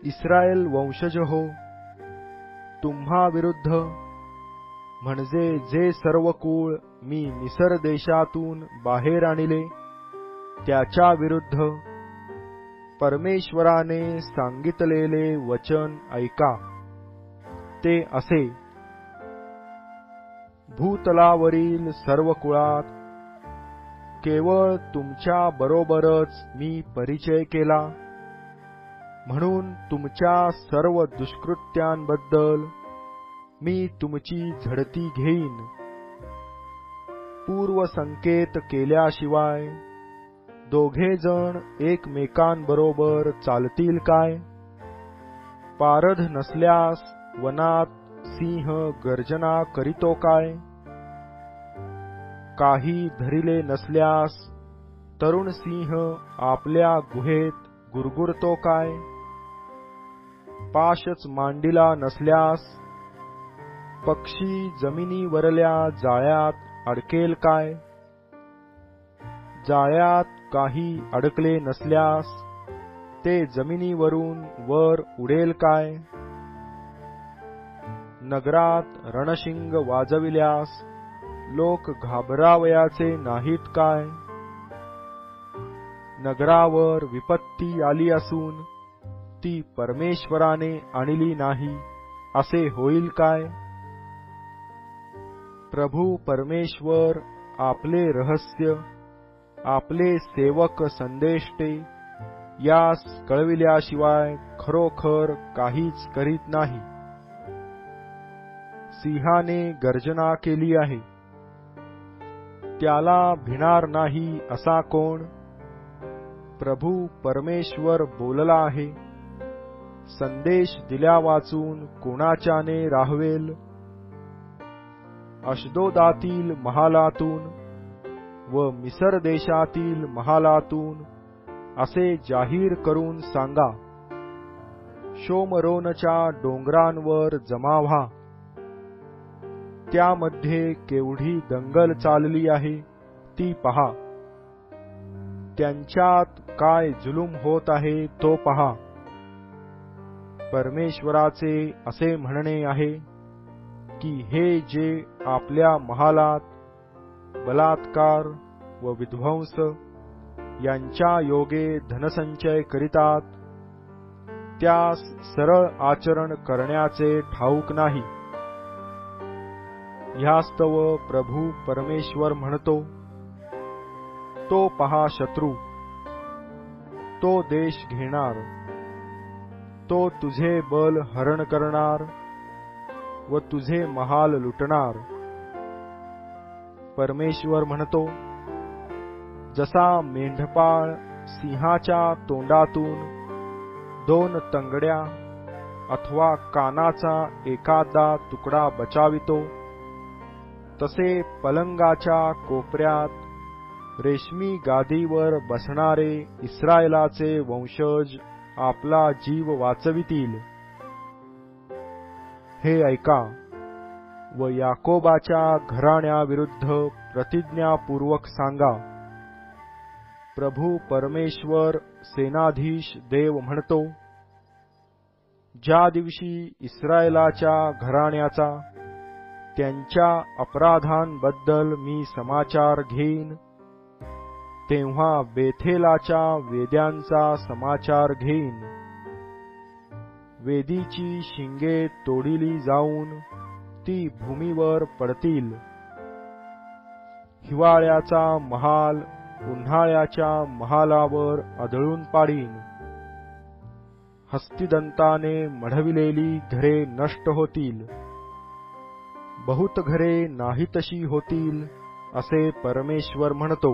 Israel वंशज हो, तुम्हा विरुद्ध म्हणजे जे सर्व कुळ मी मिसर देशातून बाहेर आणले त्याच्या विरुद्ध परमेश्वराने सांगितलेले वचन ऐका। ते असे, भूतलावरील सर्व कुळात केवळ तुमच्या बरोबरच मी परिचय केला, म्हणून तुमच्या सर्व दुष्कृत्यांबद्दल मी तुमची झडती घेईन। पूर्व संकेत केल्याशिवाय दोघे जण एकमेकांबरोबर चालतील काय? पारध नसल्यास वनात सिंह गर्जना करीतो काय? काही धरिले नसल्यास तरुण सिंह आपल्या गुहेत गुरगुरतो काय? पाशच मांडीला नसल्यास पक्षी जमिनीवरल्या जाळ्यात अडकेल काय? जाळ्यात काही अडकले नसल्यास ते जमिनीवरून वर उडेल काय? नगरात रणशिंग वाजविल्यास लोक घाबरावयाचे नाहीत काय? नगरावर विपत्ती आली असून ती परमेश्वराने आणली नाही असे होईल काय? प्रभू परमेश्वर आपले रहस्य आपले सेवक संदेष्टे यास कळविल्याशिवाय खरोखर काहीच करीत नाही। सिंहाने गर्जना केली आहे, त्याला भिणार नाही असा कोण? प्रभू परमेश्वर बोलला आहे, संदेश दिल्या वाचून कोणाच्याने राहवेल? अशदोदातील महालातून व मिसर देशातील महालातून असे जाहीर करून सांगा, शोमरोनच्या डोंगरांवर जमा व्हा, त्यामध्ये केवढी दंगल चालली आहे ती पहा, त्यांच्यात काय जुलूम होत आहे तो पहा। परमेश्वराचे असे म्हणणे आहे की हे जे आपल्या महालात बलात्कार व विध्वंस यांच्या योगे धनसंचय करीतात, त्यास सरळ आचरण करण्याचे ठाऊक नाही। ह्यास्तव प्रभू परमेश्वर म्हणतो, तो पहा शत्रू, तो देश घेणार, तो तुझे बल हरण करणार व तुझे महाल लुटणार। परमेश्वर म्हणतो, जसा मेंढपाळ सिंहाच्या तोंडातून 2 तंगड्या अथवा कानाचा एखादा तुकडा बचावितो, तसे पलंगाच्या कोपऱ्यात रेशमी गादीवर बसणारे इस्रायलाचे वंशज आपला जीव वाचवितील। हे ऐका व याकोबाच्या घराण्याविरुद्ध प्रतिज्ञापूर्वक सांगा, प्रभू परमेश्वर सेनाधीश देव म्हणतो, ज्या दिवशी इस्रायलाच्या घराण्याचा त्यांच्या अपराधांबद्दल मी समाचार घेईन, तेव्हा बेथेलाच्या वेद्यांचा समाचार घेईन। वेदीची शिंगे तोडिली जाऊन ती भूमीवर पडतील। हिवाळ्याचा महाल उन्हाळ्याच्या महालावर आदळून पाडीन। हस्तिदंताने मढविलेली घरे नष्ट होतील, बहुत घरे नाहीतशी होतील असे परमेश्वर म्हणतो।